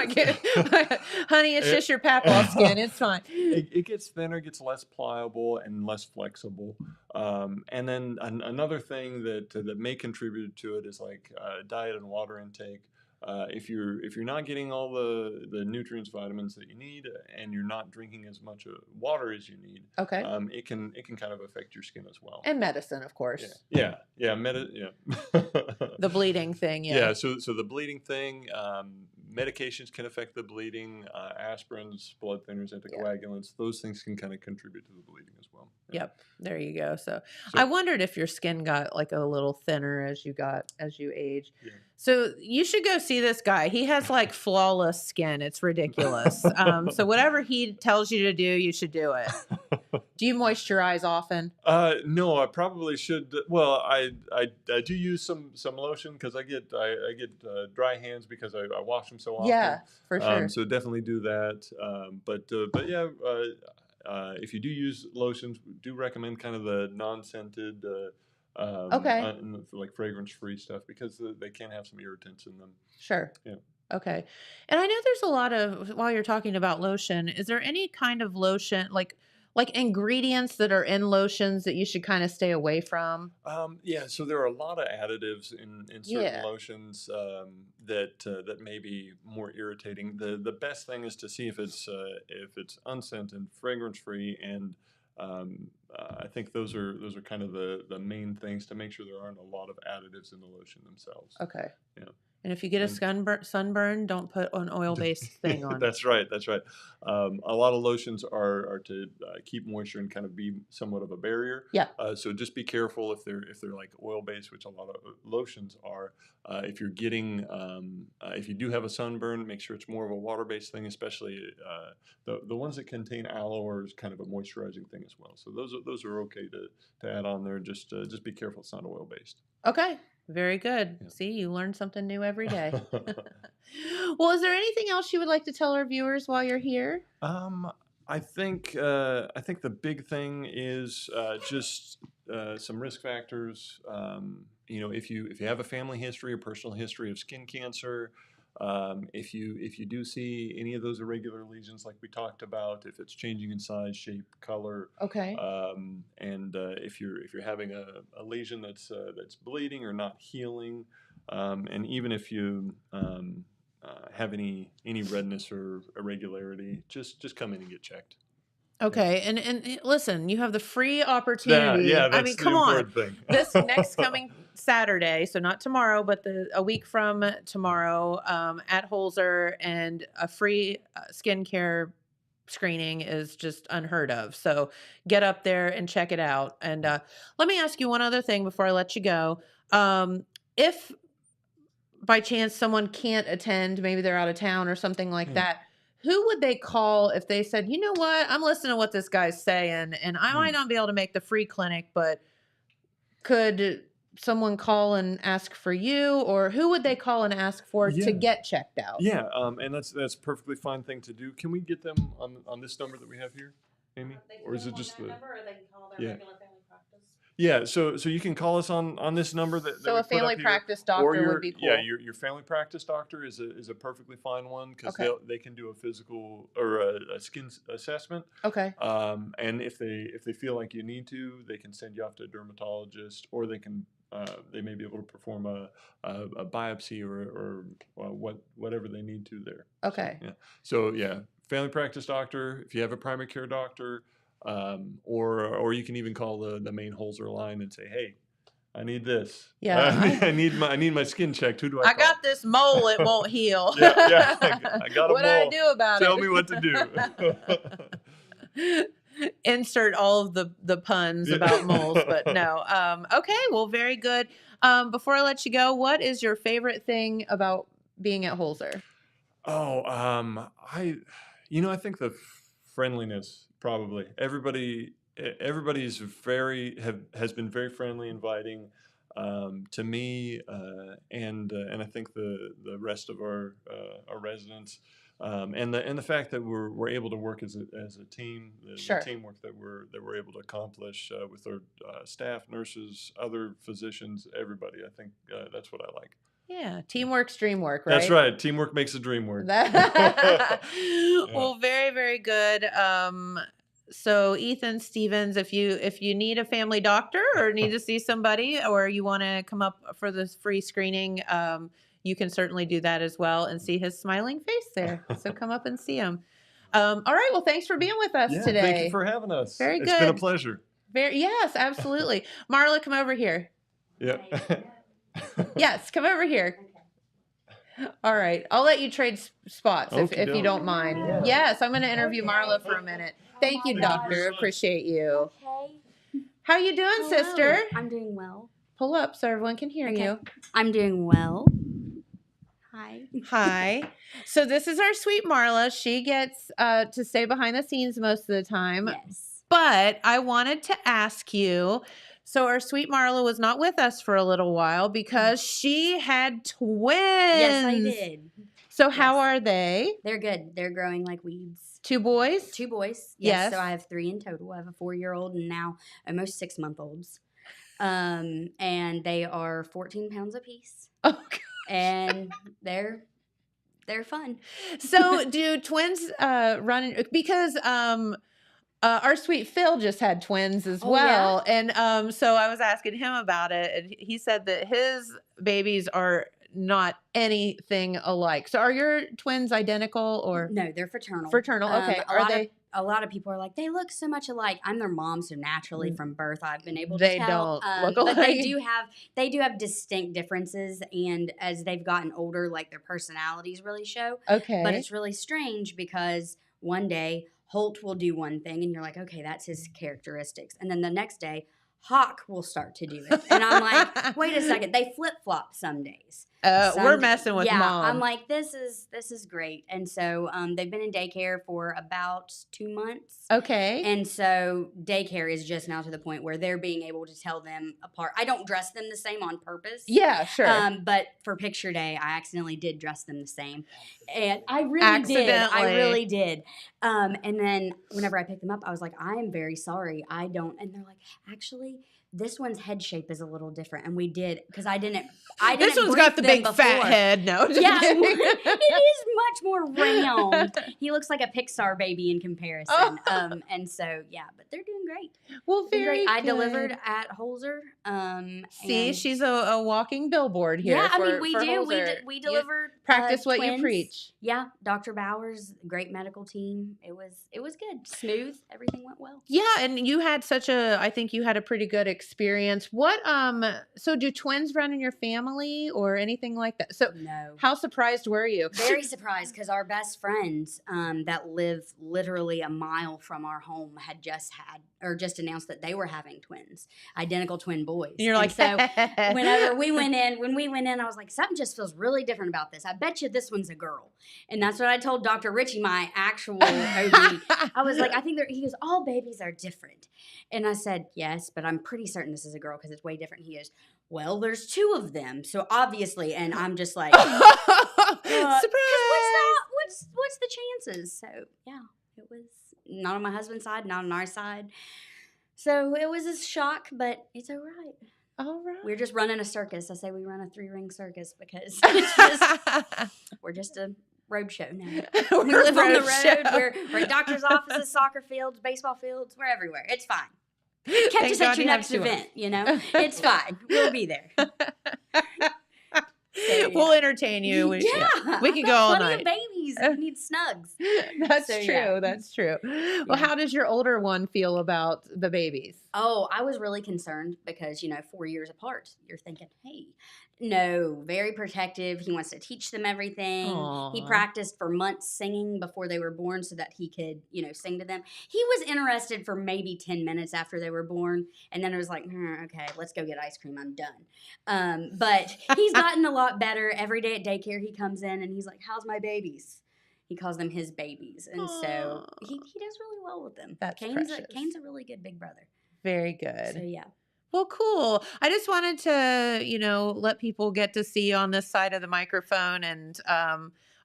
Honey, it's just your papal skin. It's fine. It gets thinner, gets less pliable and less flexible. And then another thing that may contribute to it is like diet and water intake. If you're not getting all the nutrients, vitamins that you need, and you're not drinking as much water as you need, Okay. it can kind of affect your skin as well. And medicine, of course. Yeah. The bleeding thing, Yeah. So the bleeding thing, medications can affect the bleeding. Aspirins, blood thinners, anticoagulants, those things can kind of contribute to the bleeding as well. Yeah. Yep. There you go. So I wondered if your skin got like a little thinner as you age. Yeah. So you should go see this guy. He has like flawless skin. It's ridiculous. So whatever he tells you to do, you should do it. Do you moisturize often? No, I probably should. Well, I do use some lotion because I get dry hands because I wash them so often. Yeah, for sure. So definitely do that. But yeah, if you do use lotions, we do recommend kind of the non-scented, Okay. like fragrance-free stuff because they can have some irritants in them. Sure. Yeah. Okay. And I know there's a lot of, while you're talking about lotion, is there any kind of lotion, like ingredients that are in lotions that you should kind of stay away from? Yeah, so there are a lot of additives in certain Yeah. lotions that may be more irritating. The best thing is to see if it's unscented, fragrance free, and I think those are kind of the main things to make sure there aren't a lot of additives in the lotion themselves. Okay. Yeah. And if you get a sunburn, don't put an oil-based thing on. That's right. That's right. A lot of lotions are to keep moisture and kind of be somewhat of a barrier. Yeah. So just be careful if they're like oil based, which a lot of lotions are. If you're getting if you do have a sunburn, make sure it's more of a water based thing, especially the ones that contain aloe are kind of a moisturizing thing as well. So those are okay to add on there. Just be careful it's not oil based. Okay. Very good. Yeah. See, you learn something new every day. Well, is there anything else you would like to tell our viewers while you're here? I think the big thing is just some risk factors. If you have a family history or personal history of skin cancer, if you do see any of those irregular lesions like we talked about, if it's changing in size, shape, color, Okay. and if you're having a lesion that's bleeding or not healing, and even if you have any redness or irregularity, just come in and get checked. Okay. And listen, you have the free opportunity. Yeah, I that's mean, the come on. important thing. This next coming Saturday, so not tomorrow, but a week from tomorrow, at Holzer, and a free skincare screening is just unheard of. So get up there and check it out. And let me ask you one other thing before I let you go. If by chance someone can't attend, maybe they're out of town or something like that, who would they call if they said, you know what, I'm listening to what this guy's saying, and I might not be able to make the free clinic, but could someone call and ask for you, or who would they call and ask for to get checked out? Yeah, and that's a perfectly fine thing to do. Can we get them on this number that we have here, Amy? Or is it just the number, or they can call their regular family practice? Yeah, so you can call us on this number that So we a put up family here, practice or doctor would be cool. Yeah, your family practice doctor is a perfectly fine one because Okay. they can do a physical or a skin assessment. Okay. And if they feel like you need to, they can send you off to a dermatologist, or they may be able to perform a biopsy or whatever they need to there. Okay. So family practice doctor. If you have a primary care doctor. Or you can even call the main Holzer line and say, "Hey, I need this. Yeah. I need my skin checked. Who do I I call?" got this mole, it won't heal. Yeah, I got a what do I mole. do about Tell it? me what to do. Insert all of the puns about moles, but no. Okay, well, very good. Before I let you go, what is your favorite thing about being at Holzer? Oh, I think the friendliness, probably. Everybody's has been very friendly, inviting to me, and I think the rest of our residents, and the fact that we're able to work as a team, the teamwork that we're able to accomplish with our staff, nurses, other physicians, everybody. I think that's what I like. Yeah, teamwork's dream work, right? That's right. Teamwork makes the dream work. Well, very, very good. So Ethan Stevens, if you need a family doctor or need to see somebody, or you want to come up for this free screening, you can certainly do that as well and see his smiling face there. So come up and see him. All right. Well, thanks for being with us today. Thank you for having us. Very good. It's been a pleasure. Yes, absolutely. Marla, come over here. Yeah. Yes, come over here. All right. I'll let you trade spots if you don't mind. Yeah. Yes, I'm going to interview Marla for a minute. Thank you, doctor. Appreciate you. Okay. How you doing, Hello. sister? I'm doing well. Pull up so everyone can hear you. I'm doing well. Hi. Hi. So this is our sweet Marla. She gets to stay behind the scenes most of the time. Yes. But I wanted to ask you, so our sweet Marla was not with us for a little while because she had twins. Yes, I did. So how are they? They're good. They're growing like weeds. 2 boys? 2 boys. Yes. So I have 3 in total. I have a 4-year-old and now almost 6-month-olds. And they are 14 pounds apiece. Oh, God. And they're fun. So do twins run because our sweet Phil just had twins as well. And so I was asking him about it, and he said that his babies are not anything alike. So are your twins identical or No, they're fraternal. fraternal? Okay. A lot of people are like, they look so much alike. I'm their mom, so naturally from birth I've been able to They tell. don't look But alike. they do have distinct differences, and as they've gotten older, like their personalities really show. Okay. But it's really strange because one day Holt will do one thing and you're like, okay, that's his characteristics. And then the next day, Hawk will start to do it. And I'm like, wait a second, they flip-flop some days. We're messing with mom. I'm like, this is great. And so they've been in daycare for about 2 months. Okay. And so daycare is just now to the point where they're being able to tell them apart. I don't dress them the same on purpose. Yeah, sure. But for picture day, I accidentally did dress them the same. And I really did. I really did. And then whenever I picked them up, I was like, I am very sorry. I don't. And they're like, actually, this one's head shape is a little different. And we did, because I didn't This one's brief got the them big fat before. head. No, just Yeah, kidding. it is much more round. He looks like a Pixar baby in comparison. And so, yeah, but they're doing great. Well, Doing very great. I good. delivered at Holzer. See, and- she's a walking billboard here. Yeah, I mean, for we do. Holzer. We You delivered. practice what you twins. preach. Yeah, Dr. Bowers, great medical team. It was good, smooth. Everything went well. Yeah, and you had I think you had a pretty good experience. What so do twins run in your family or anything like that? So No. how surprised were you? Very surprised because our best friends that live literally a mile from our home had just announced that they were having twins, identical twin boys. And you're And like, so when we went in, I was like, something just feels really different about this. I bet you this one's a girl. And that's what I told Dr. Richie, my actual OB. I was like, I think he goes, all babies are different. And I said, yes, but I'm pretty certain this is a girl because it's way different. He goes, well, there's 2 of them. So obviously, and I'm just like, Surprise! what's the chances? So yeah, it was not on my husband's side, not on our side. So it was a shock, but it's all right. All right. We're just running a circus. I say we run a 3-ring circus because it's just, we're just a road show now. We live on the road. We're at doctor's offices, soccer fields, baseball fields. We're everywhere. It's fine. Catch Thank us God at your you have next 2 of 'em. event, you know? It's fine. We'll be there. So, We'll entertain you. We can go all plenty night. of babies. We need snugs. That's So, true. yeah. That's true. Well, how does your older one feel about the babies? Oh, I was really concerned because, 4 years apart, you're thinking, hey, no, very protective. He wants to teach them everything. He Aw. practiced for months singing before they were born so that he could, sing to them. He was interested for maybe 10 minutes after they were born. And then it was like, okay, let's go get ice cream. I'm done. But he's gotten a lot better. Every day at daycare, he comes in and he's like, how's my babies? He calls them his babies. And so he does really well with them. That's Kane's precious. a really good big brother. Very good. So, yeah. Well, cool. I just wanted to, let people get to see on this side of the microphone and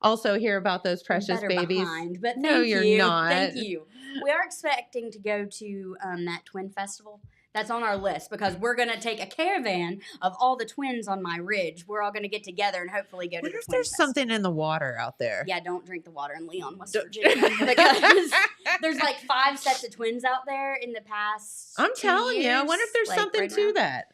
also hear about those precious Better babies. behind, but No, thank you're you. not. Thank you. We are expecting to go to that twin festival. That's on our list because we're going to take a caravan of all the twins on my ridge. We're all going to get together and hopefully go to Wonder the if twin there's festival. something in the water out there. Yeah, don't drink the water in Leon, West Don't- Virginia. Because there's like 5 sets of twins out there in the past I'm 2 telling you, I wonder if there's years, like, something right to now. that.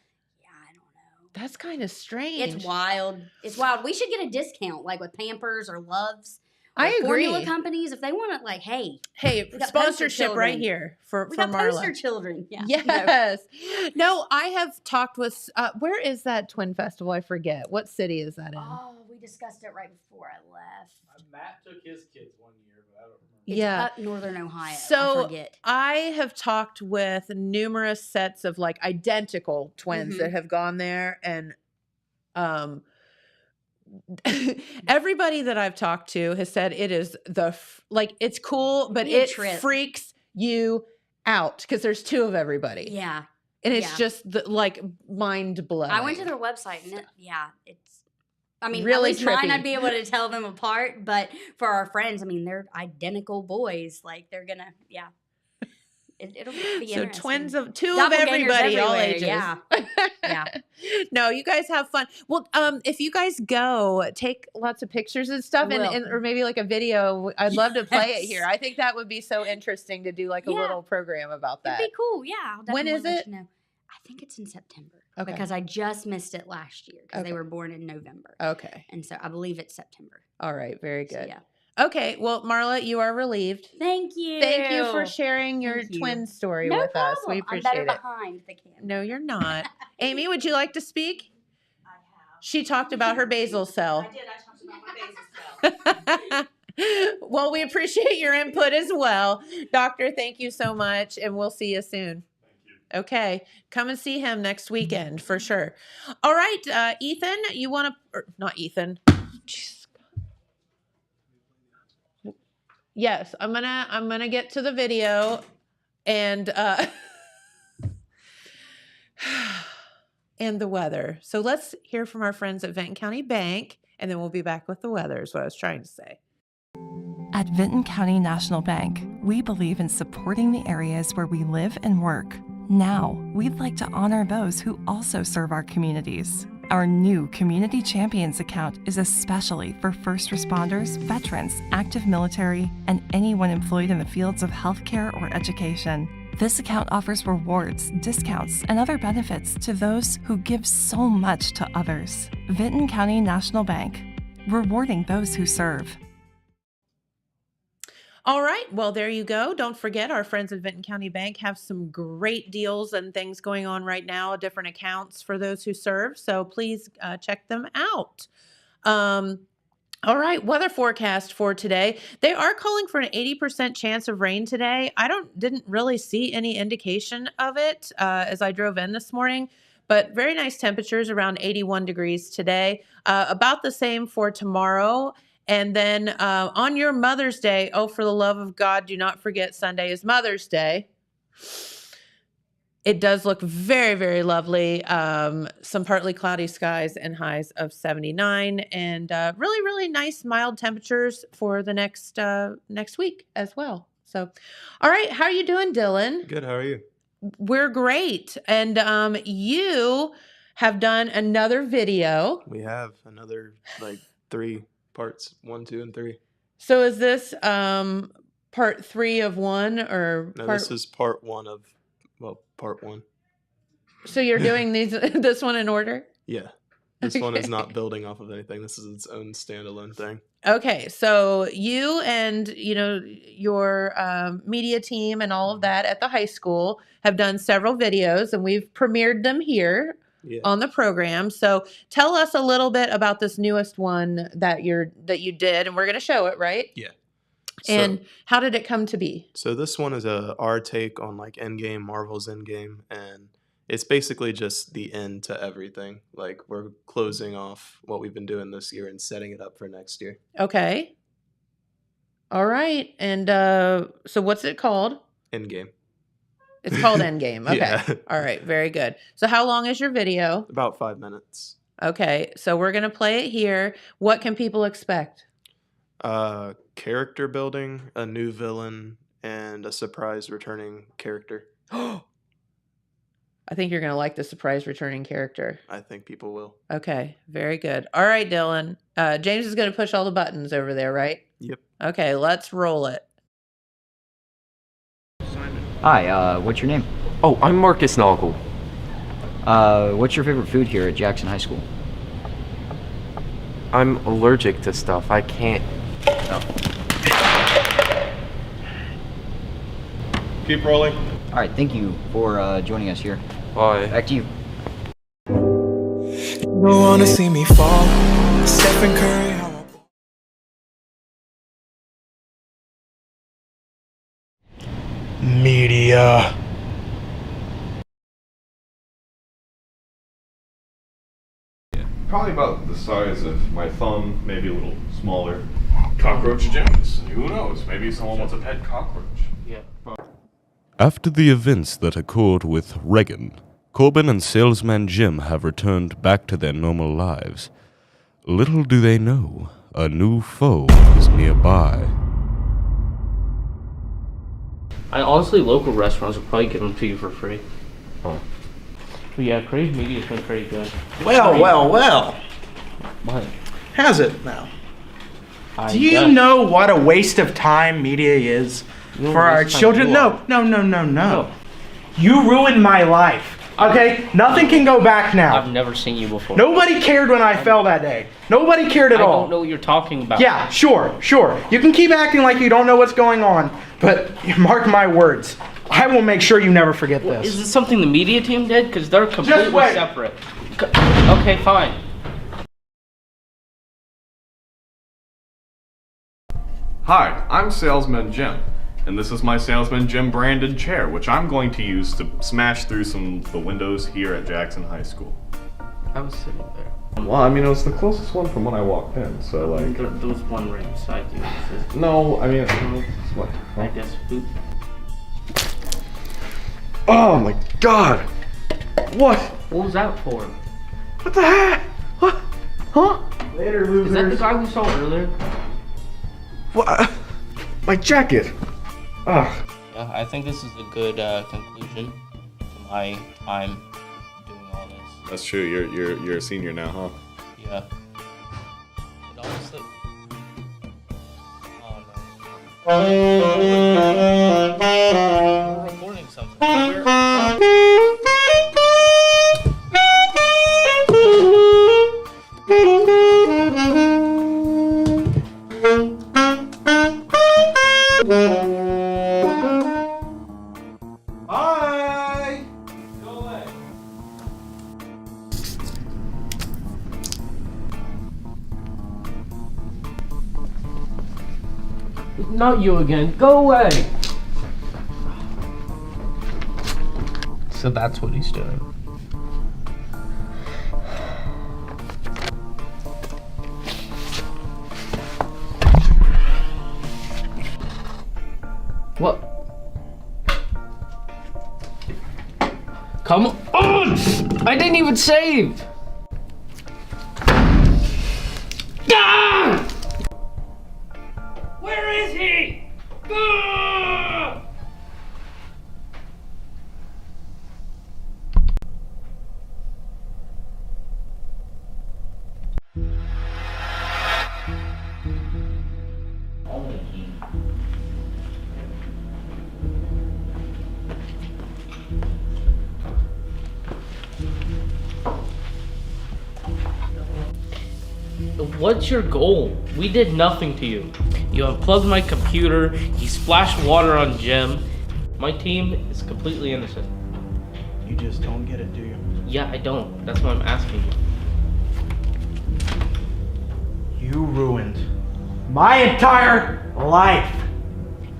Yeah, I don't know. That's kind of strange. It's wild. It's wild. We should get a discount, like with Pampers or Loves. Or I agree. Formula companies, if they want to, like, hey, Hey, We got poster sponsorship right children. here for we got Marla. poster children. Yeah. Yes. No, I have talked with, where is that twin festival? I forget. What city is that in? Oh, we discussed it right before I left. Matt took his kids one year, but I don't remember. It's Yeah. up northern Ohio. So I forget. I have talked with numerous sets of like identical twins Mhm. that have gone there, and everybody that I've talked to has said it is it's cool, but Be a it trip. freaks you out because there's 2 of everybody, Yeah. and it's yeah. just mind blowing. I went to their website and I mean, Really at least mine, trippy. I'd be able to tell them apart. But for our friends, I mean, they're identical boys. Like, they're going to, yeah. It'll be So interesting. twins of two of Doppelgangers everybody, all everywhere, ages. yeah. Yeah. No, you guys have fun. Well, if you guys go, take lots of pictures and stuff, Will. and or maybe like a video. I'd love to play it Yes. here. I think that would be so interesting to do like a Yeah. little program about that. It'd be cool, yeah. I'll When is definitely let it? you know. I think it's in September. Okay. Because I just missed it last year because Okay. they were born in November. Okay. And so I believe it's September. All right. Very So, good. yeah. Okay. Well, Marla, you are relieved. Thank you. Thank you for sharing your Thank you. twin story No with us. We problem. I'm appreciate better it. behind the camera. No, you're not. Amy, would you like to speak? I have. She talked about her basal cell. I did. I talked about my basal cell. Well, we appreciate your input as well. Doctor, thank you so much, and we'll see you soon. Okay, come and see him next weekend for sure. All right, Ethan, you want to, not Ethan. Jeez. Yes, I'm gonna get to the video and and the weather. So let's hear from our friends at Vinton County Bank, and then we'll be back with the weather, is what I was trying to say. At Vinton County National Bank, we believe in supporting the areas where we live and work. Now, we'd like to honor those who also serve our communities. Our new Community Champions account is especially for first responders, veterans, active military, and anyone employed in the fields of healthcare or education. This account offers rewards, discounts, and other benefits to those who give so much to others. Vinton County National Bank, rewarding those who serve. All right. Well, there you go. Don't forget, our friends at Vinton County Bank have some great deals and things going on right now, different accounts for those who serve. So please check them out. All right. Weather forecast for today. They are calling for an 80% chance of rain today. I didn't really see any indication of it as I drove in this morning, but very nice temperatures around 81 degrees today. About the same for tomorrow. And then on your Mother's Day, oh, for the love of God, do not forget Sunday is Mother's Day. It does look very, very lovely. Some partly cloudy skies and highs of 79, and really, really nice mild temperatures for the next week as well. So, all right, how are you doing, Dylan? Good. How are you? We're great, and you have done another video. We have another 3 parts, 1, 2, and 3. So is this part 3 of 1 or No, part? this is part 1 of, part 1. So you're doing this one in order? Yeah. This one is Okay. not building off of anything. This is its own standalone thing. Okay, so you and your media team and all of that at the high school have done several videos, and we've premiered them here Yeah. on the program. So tell us a little bit about this newest one that you did, and we're going to show it, right? Yeah. And how did it come to be? So this one is our take on Endgame, Marvel's Endgame, and it's basically just the end to everything. We're closing off what we've been doing this year and setting it up for next year. Okay. All right. And so what's it called? Endgame. It's called Endgame. Okay. Yeah. All right. Very good. So how long is your video? About 5 minutes. Okay. So we're going to play it here. What can people expect? Character building, a new villain, and a surprise returning character. I think you're going to like the surprise returning character. I think people will. Okay. Very good. All right, Dylan. James is going to push all the buttons over there, right? Yep. Okay. Let's roll it. Hi, what's your name? Oh, I'm Marcus Noggle. What's your favorite food here at Jackson High School? I'm allergic to stuff. I can't. Oh. Keep rolling. All right, thank you for joining us here. Bye. Back to you. Don't wanna see me fall. Stephen Curry. Media. Probably about the size of my thumb, maybe a little smaller. Cockroach Jones. Who knows? Maybe someone wants a pet cockroach. Yeah. After the events that occurred with Reagan, Corbin and salesman Jim have returned back to their normal lives. Little do they know, a new foe is nearby. Honestly, local restaurants will probably give them to you for free. Oh. But yeah, Crave Media's been pretty good. Well. What? How's it now? I Do you guess. know what a waste of time media is for our children? No. You ruined my life. Okay? Nothing can go back now. I've never seen you before. Nobody cared when I fell that day. Nobody cared at all. I don't know what you're talking about. Yeah, sure. You can keep acting like you don't know what's going on, but mark my words. I will make sure you never forget this. Is this something the media team did? Because they're completely separate. Okay, fine. Hi, I'm Salesman Jim, and this is my Salesman Jim branded chair, which I'm going to use to smash through some of the windows here at Jackson High School. I was sitting there. Well, I mean, it was the closest one from when I walked in, so like... There was one right beside you. No, I mean, it's what? I guess food. Oh my god! What? What was that for? What the heck? What? Huh? Later, losers. Is that the guy we saw earlier? What? My jacket! Ugh. Yeah, I think this is a good conclusion to my time doing all this. That's true, you're a senior now, huh? Yeah. But honestly... Oh no. We're recording something. Bye! Go away. Not you again. Go away! So that's what he's doing. What? Come on! I didn't even save! Ah! Where is he? Ah! What's your goal? We did nothing to you. You unplugged my computer, you splashed water on Jim. My team is completely innocent. You just don't get it, do you? Yeah, I don't. That's why I'm asking you. You ruined my entire life.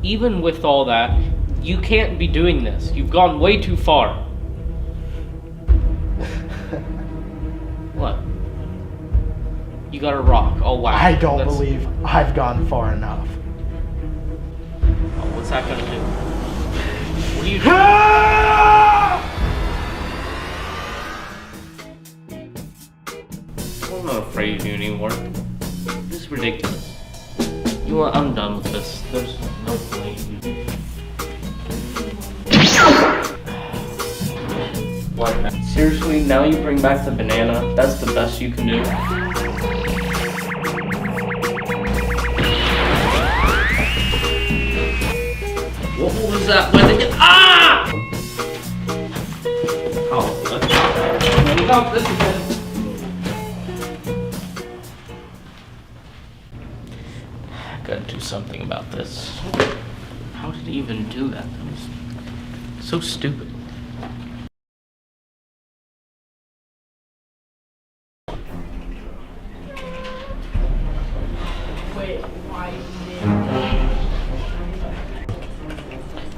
Even with all that, you can't be doing this. You've gone way too far. What? You got a rock. Oh wow. I don't believe I've gone far enough. Oh, what's that gonna do? What are you doing? I'm not afraid of you anymore. This is ridiculous. You know what? I'm done with this. There's no point. What? Seriously? Now you bring back the banana? That's the best you can do? What was that? When did ah! Oh, let's stop this again. I gotta do something about this. How did he even do that? That was so stupid.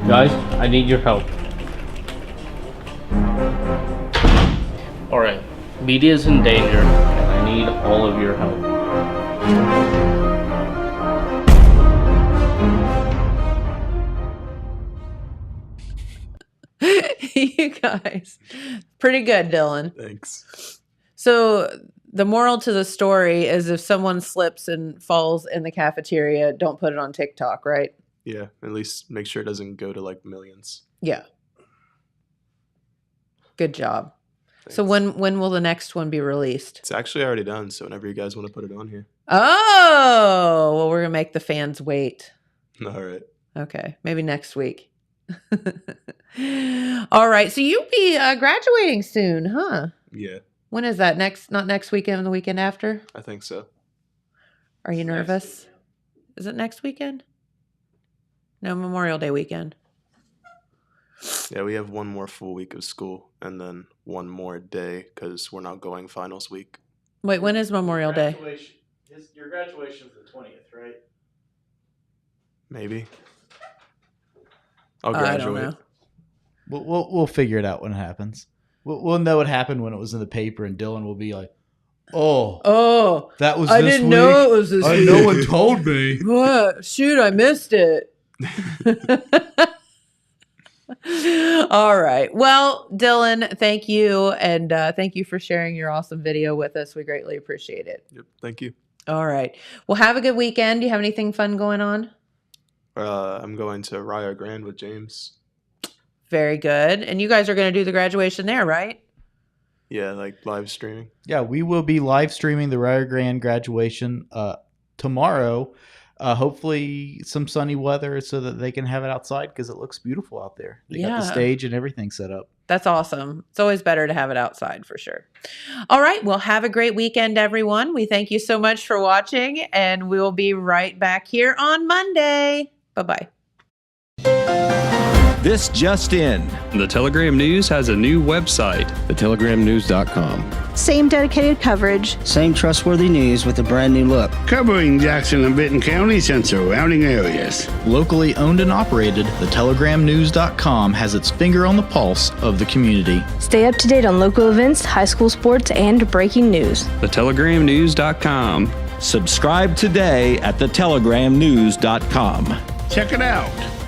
Guys, I need your help. Alright, media's in danger, and I need all of your help. You guys, pretty good, Dylan. Thanks. So the moral to the story is if someone slips and falls in the cafeteria, don't put it on TikTok, right? Yeah, at least make sure it doesn't go to like millions. Yeah. Good job. Thanks. So when will the next one be released? It's actually already done, so whenever you guys want to put it on here. Oh, well, we're going to make the fans wait. All right. Okay, maybe next week. All right, so you'll be graduating soon, huh? Yeah, When is that? Not next weekend, the weekend after? I think so. Are you nervous? Is it next weekend? No, Memorial Day weekend. Yeah, we have one more full week of school and then one more day because we're not going finals week. Wait, when is Memorial Day? Your graduation's the 20th, right? Maybe. I'll graduate. I don't know. We'll figure it out when it happens. We'll know what happened when it was in the paper, and Dylan will be like, "Oh, that was. I this didn't week. know it was this week. No one told me. What? Shoot, I missed it." All right. Well, Dylan, thank you, and thank you for sharing your awesome video with us. We greatly appreciate it. Yep. Thank you. All right. Well, have a good weekend. Do you have anything fun going on? I'm going to Rio Grande with James. Very good. And you guys are going to do the graduation there, right? Yeah, like live streaming. Yeah, we will be live streaming the Rio Grande graduation tomorrow. Hopefully some sunny weather so that they can have it outside because it looks beautiful out there. They got the stage and everything set up. That's awesome. It's always better to have it outside for sure. All right. Well, have a great weekend, everyone. We thank you so much for watching, and we will be right back here on Monday. Bye-bye. This just in. The Telegram News has a new website, thetelegrammnews.com. Same dedicated coverage. Same trustworthy news with a brand new look. Covering Jackson and Benton counties and surrounding areas. Locally owned and operated, thetelegrammnews.com has its finger on the pulse of the community. Stay up to date on local events, high school sports, and breaking news. thetelegrammnews.com. Subscribe today at thetelegrammnews.com. Check it out.